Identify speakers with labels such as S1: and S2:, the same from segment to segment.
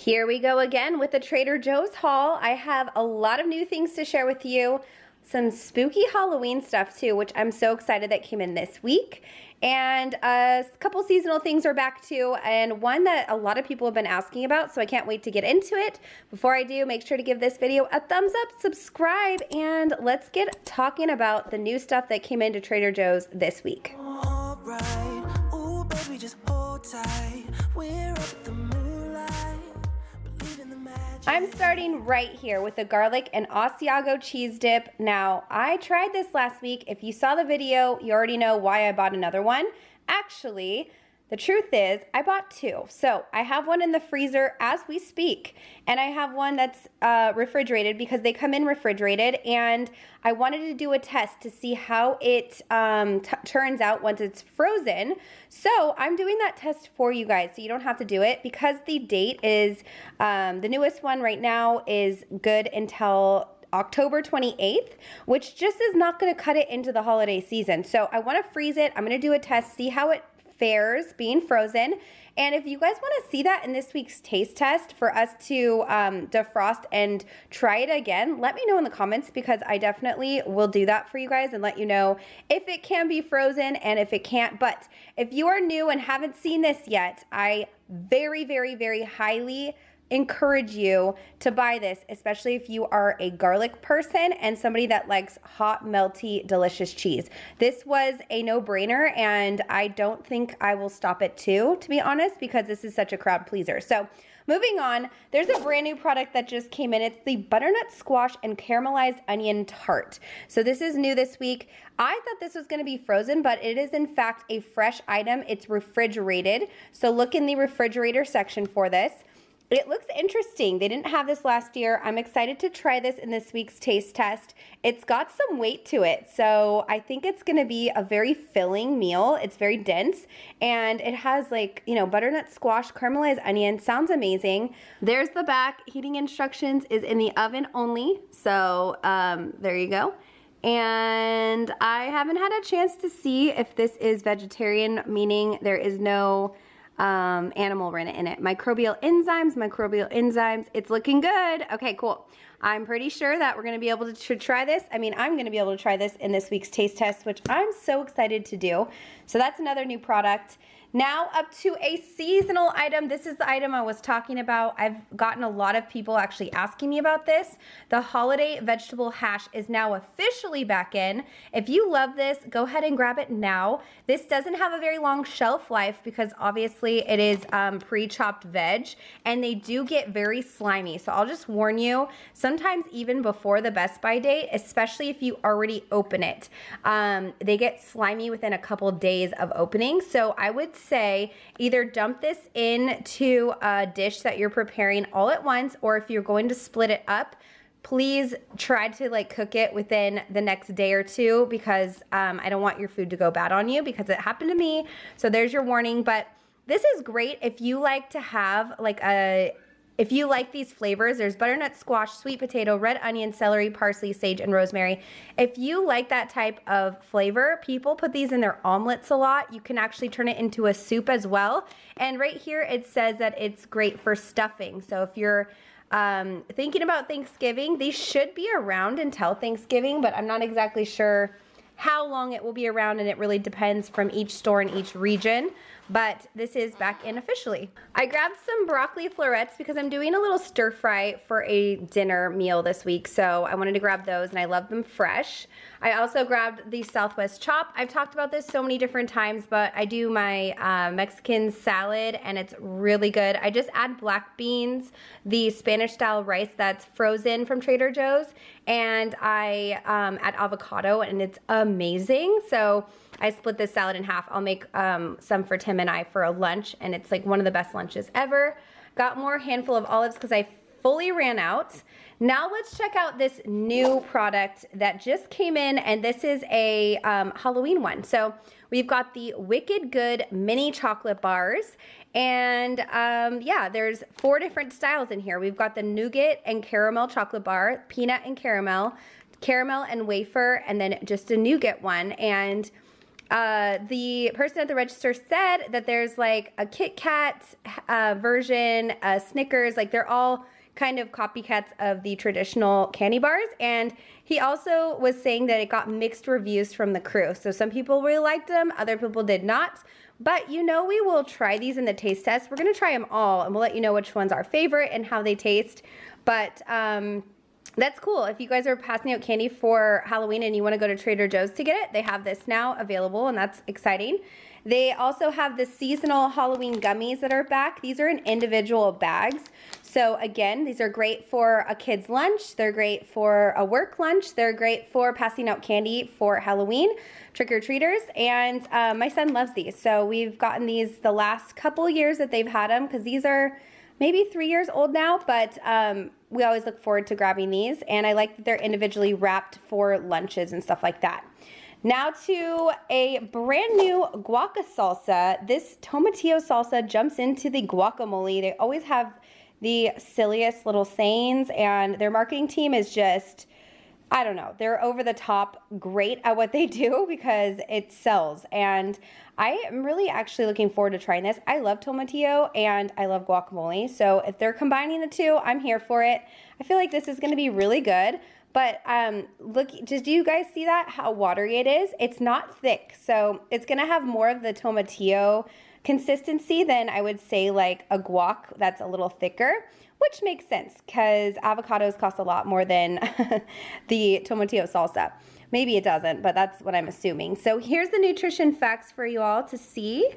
S1: Here we go again with the Trader Joe's haul. I have a lot of new things to share with you. Some spooky Halloween stuff too, which I'm so excited that came in this week. And a couple seasonal things are back too, and one that a lot of people have been asking about, so I can't wait to get into it. Before I do, make sure to give this video a thumbs up, subscribe, and let's get talking about the new stuff that came into Trader Joe's this week.
S2: All right. Ooh, baby, just hold tight. We're up at the moonlight. Believe in the magic.
S1: I'm starting right here with the garlic and Asiago cheese dip. Now, I tried this last week. If you saw the video, you already know why I bought another one. Actually, the truth is, I bought two. So I have one in the freezer as we speak, and I have one that's refrigerated because they come in refrigerated, and I wanted to do a test to see how it turns out once it's frozen. So I'm doing that test for you guys so you don't have to do it, because the date is, the newest one right now is good until October 28th, which just is not going to cut it into the holiday season. So I want to freeze it. I'm going to do a test, see how it fares being frozen. And if you guys want to see that in this week's taste test for us to defrost and try it again, let me know in the comments, because I definitely will do that for you guys and let you know if it can be frozen and if it can't. But if you are new and haven't seen this yet, I very, very, very highly encourage you to buy this, especially if you are a garlic person and somebody that likes hot, melty, delicious cheese. This was a no-brainer, and I don't think I will stop at two, to be honest, because this is such a crowd pleaser. So moving on, there's a brand new product that just came in. It's the Butternut Squash and Caramelized Onion Tart. So this is new this week. I thought this was going to be frozen, but it is in fact a fresh item. It's refrigerated. So look in the refrigerator section for this. It looks interesting. They didn't have this last year. I'm excited to try this in this week's taste test. It's got some weight to it, so I think it's gonna be a very filling meal. It's very dense, and it has, like, you know, butternut squash, caramelized onion. Sounds amazing. There's the back. Heating instructions is in the oven only, so there you go. And I haven't had a chance to see if this is vegetarian, meaning there is no animal rennet in it. Microbial enzymes, it's looking good. Okay, cool. I'm pretty sure that we're gonna be able to try this. I mean, I'm gonna be able to try this in this week's taste test, which I'm so excited to do. So that's another new product. Now up to a seasonal item. This is the item I was talking about. I've gotten a lot of people actually asking me about this. The holiday vegetable hash is now officially back in. If you love this, go ahead and grab it now. This doesn't have a very long shelf life because obviously it is pre-chopped veg, and they do get very slimy. So I'll just warn you, sometimes even before the Best By date, especially if you already open it, they get slimy within a couple days of opening. So I would say either dump this into a dish that you're preparing all at once, or if you're going to split it up, please try to like cook it within the next day or two, because I don't want your food to go bad on you, because it happened to me. So there's your warning. But this is great if you like to have like if you like these flavors. There's butternut squash, sweet potato, red onion, celery, parsley, sage, and rosemary. If you like that type of flavor, people put these in their omelets a lot. You can actually turn it into a soup as well. And right here it says that it's great for stuffing. So if you're thinking about Thanksgiving, these should be around until Thanksgiving, but I'm not exactly sure how long it will be around, and it really depends from each store in each region. But this is back in officially. I grabbed some broccoli florets because I'm doing a little stir fry for a dinner meal this week, so I wanted to grab those, and I love them fresh. I also grabbed the Southwest chop. I've talked about this so many different times, but I do my Mexican salad, and it's really good. I just add black beans, the Spanish style rice that's frozen from Trader Joe's, and I add avocado, and it's amazing. So I split this salad in half. I'll make some for Tim and I for a lunch, and it's like one of the best lunches ever. Got more handful of olives because I fully ran out. Now let's check out this new product that just came in, and this is a Halloween one. So we've got the Wicked Good mini chocolate bars, and yeah, there's 4 different styles in here. We've got the nougat and caramel chocolate bar, peanut and caramel, caramel and wafer, and then just a nougat one. And the person at the register said that there's like a Kit Kat version, Snickers, like they're all kind of copycats of the traditional candy bars. And he also was saying that it got mixed reviews from the crew. So some people really liked them, other people did not. But you know, we will try these in the taste test. We're gonna try them all and we'll let you know which one's our favorite and how they taste. But that's cool. If you guys are passing out candy for Halloween and you want to go to Trader Joe's to get it, they have this now available and that's exciting. They also have the seasonal Halloween gummies that are back. These are in individual bags. So again, these are great for a kid's lunch. They're great for a work lunch. They're great for passing out candy for Halloween, trick-or-treaters. And my son loves these. So we've gotten these the last couple years that they've had them because these are maybe 3 years old now, but we always look forward to grabbing these. And I like that they're individually wrapped for lunches and stuff like that. Now to a brand new guaca salsa. This tomatillo salsa jumps into the guacamole. They always have the silliest little sayings and their marketing team is just, I don't know, they're over the top great at what they do because it sells. And I am really actually looking forward to trying this. I love tomatillo and I love guacamole. So if they're combining the two, I'm here for it. I feel like this is gonna be really good. But look, do you guys see that? How watery it is? It's not thick. So it's gonna have more of the tomatillo consistency than I would say like a guac that's a little thicker, which makes sense because avocados cost a lot more than the tomatillo salsa. Maybe it doesn't, but that's what I'm assuming. So here's the nutrition facts for you all to see.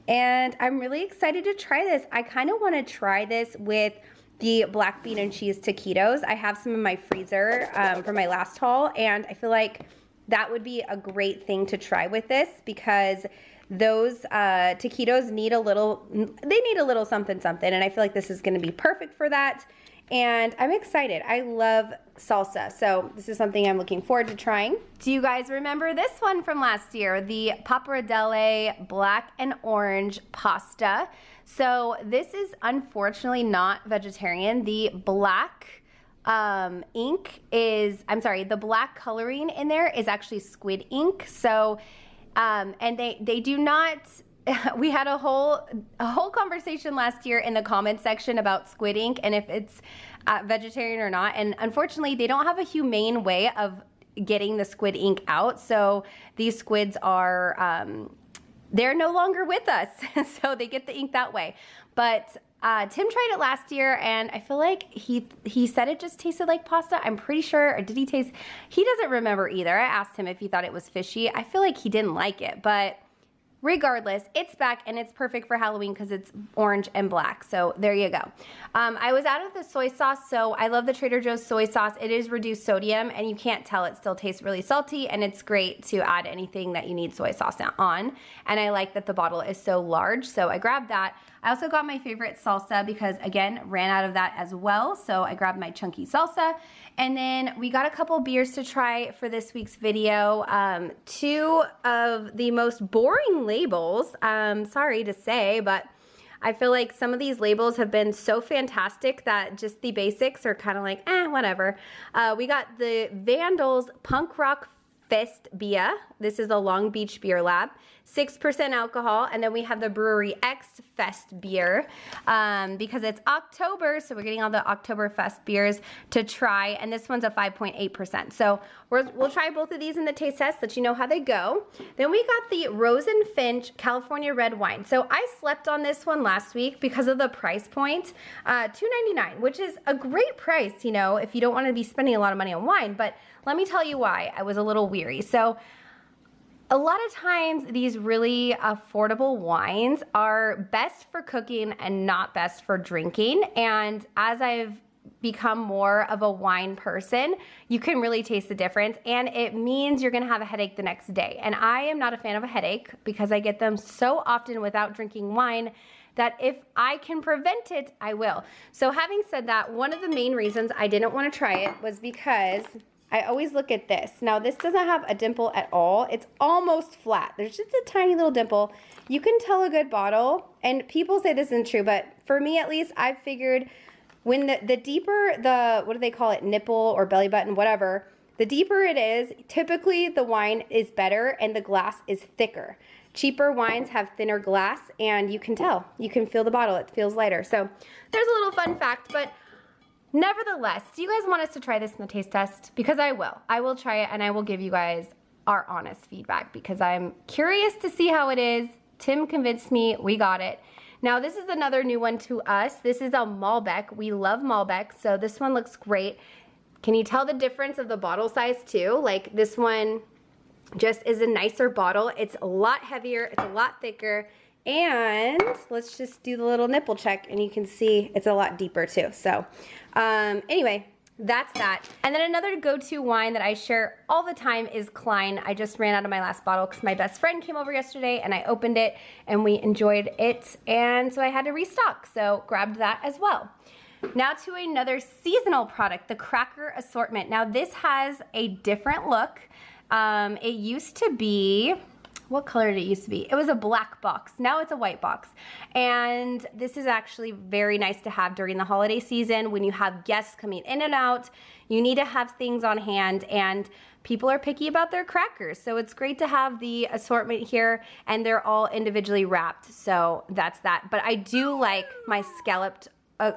S1: And I'm really excited to try this. I kind of want to try this with the black bean and cheese taquitos. I have some in my freezer from my last haul, and I feel like that would be a great thing to try with this because those taquitos need a little, they need a little something something, and I feel like this is gonna be perfect for that. And I'm excited. I love salsa, so this is something I'm looking forward to trying. Do you guys remember this one from last year? The pappardelle black and orange pasta. So this is unfortunately not vegetarian. The black ink is, I'm sorry, the black coloring in there is actually squid ink. So, and they do not, we had a whole conversation last year in the comment section about squid ink and if it's vegetarian or not. And unfortunately, they don't have a humane way of getting the squid ink out. So these squids are, they're no longer with us. So they get the ink that way. But Tim tried it last year and I feel like he said it just tasted like pasta. I'm pretty sure, or did he taste, he doesn't remember either. I asked him if he thought it was fishy. I feel like he didn't like it, but regardless, it's back and it's perfect for Halloween because it's orange and black. So there you go. I was out of the soy sauce, so I love the Trader Joe's soy sauce. It is reduced sodium and you can't tell, it still tastes really salty, and it's great to add anything that you need soy sauce on. And I like that the bottle is so large, so I grabbed that. I also got my favorite salsa because, again, ran out of that as well. So I grabbed my chunky salsa. And then we got a couple beers to try for this week's video. Two of the most boring labels, sorry to say, but I feel like some of these labels have been so fantastic that just the basics are kind of like, whatever. We got the Vandals Punk Rock Fest Beer. This is a Long Beach Beer Lab. 6% alcohol, and then we have the Brewery X Fest beer because it's October, so we're getting all the Oktoberfest beers to try, and this one's a 5.8%. So we'll try both of these in the taste test, let you know how they go. Then we got the Rose and Finch California Red Wine. So I slept on this one last week because of the price point, $2.99, which is a great price, you know, if you don't want to be spending a lot of money on wine, but let me tell you why I was a little weary. So a lot of times these really affordable wines are best for cooking and not best for drinking. And as I've become more of a wine person, you can really taste the difference, and it means you're gonna have a headache the next day. And I am not a fan of a headache because I get them so often without drinking wine that if I can prevent it, I will. So having said that, one of the main reasons I didn't want to try it was because I always look at this. Now this doesn't have a dimple at all. It's almost flat. There's just a tiny little dimple. You can tell a good bottle, and people say this isn't true, but for me at least, I've figured when the deeper the, what do they call it, nipple or belly button, whatever, The deeper it is, typically the wine is better and the glass is thicker. Cheaper wines have thinner glass, and you can tell. You can feel the bottle. It feels lighter. So there's a little fun fact, but nevertheless, do you guys want us to try this in the taste test? Because I will. I will try it, and I will give you guys our honest feedback because I'm curious to see how it is. Tim convinced me. We got it. Now, this is another new one to us. This is a Malbec. We love Malbec, so this one looks great. Can you tell the difference of the bottle size too? Like this one just is a nicer bottle. It's a lot heavier, it's a lot thicker, and let's just do the little nipple check and you can see it's a lot deeper too. So anyway, that's that. And then another go-to wine that I share all the time is Klein. I just ran out of my last bottle because my best friend came over yesterday and I opened it and we enjoyed it, and so I had to restock, so grabbed that as well. Now to another seasonal product, the cracker assortment. Now this has a different look. It used to be, what color did it used to be? It was a black box. Now it's a white box. And this is actually very nice to have during the holiday season when you have guests coming in and out. You need to have things on hand, and people are picky about their crackers. So it's great to have the assortment here, and they're all individually wrapped. So that's that. But I do like my scalloped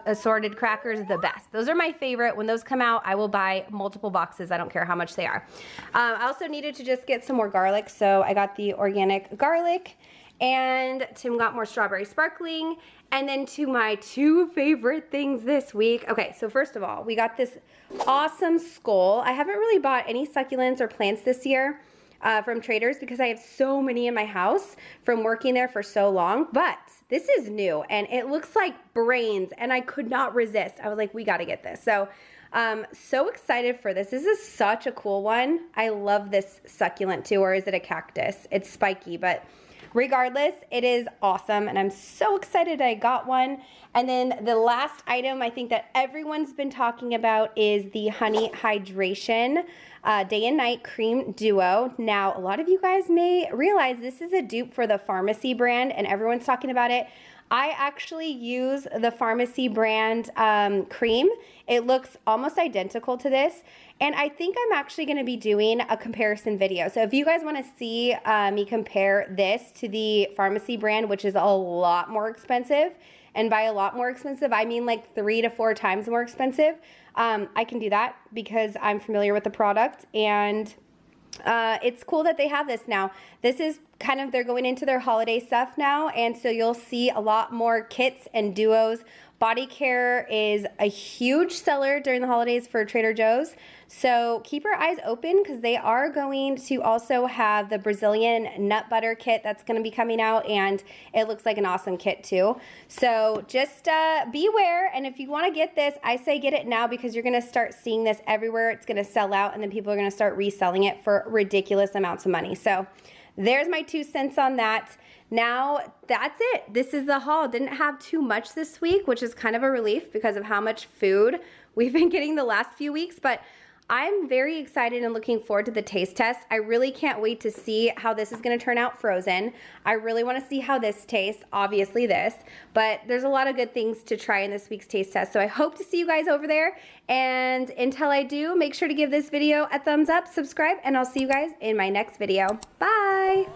S1: assorted crackers the best. Those are my favorite. When those come out, I will buy multiple boxes. I don't care how much they are. I also needed to just get some more garlic, so I got the organic garlic, and Tim got more strawberry sparkling. And then to my two favorite things this week. Okay, so first of all, we got this awesome skull. I haven't really bought any succulents or plants this year from Trader's because I have so many in my house from working there for so long, but this is new and it looks like brains and I could not resist. I was like, we gotta get this. So so excited for this. This is such a cool one. I love this succulent too, or is it a cactus? It's spiky, but regardless, it is awesome and I'm so excited I got one. And then the last item I think that everyone's been talking about is the Honey Hydration Day and Night Cream Duo. Now, a lot of you guys may realize this is a dupe for the Pharmacy brand and everyone's talking about it. I actually use the Pharmacy brand cream. It looks almost identical to this. And I think I'm actually going to be doing a comparison video. So if you guys want to see me compare this to the Pharmacy brand, which is a lot more expensive, and by a lot more expensive, I mean like 3 to 4 times more expensive, I can do that because I'm familiar with the product, and it's cool that they have this now. This is kind of, they're going into their holiday stuff now, and so you'll see a lot more kits and duos. Body care is a huge seller during the holidays for Trader Joe's, so keep your eyes open because they are going to also have the Brazilian nut butter kit that's going to be coming out, and it looks like an awesome kit too. So just beware, and if you want to get this, I say get it now because you're going to start seeing this everywhere. It's going to sell out, and then people are going to start reselling it for ridiculous amounts of money. So there's my 2 cents on that. Now, that's it. This is the haul. Didn't have too much this week, which is kind of a relief because of how much food we've been getting the last few weeks, but I'm very excited and looking forward to the taste test. I really can't wait to see how this is going to turn out frozen. I really want to see how this tastes, obviously this, but there's a lot of good things to try in this week's taste test, so I hope to see you guys over there, and until I do, make sure to give this video a thumbs up, subscribe, and I'll see you guys in my next video. Bye!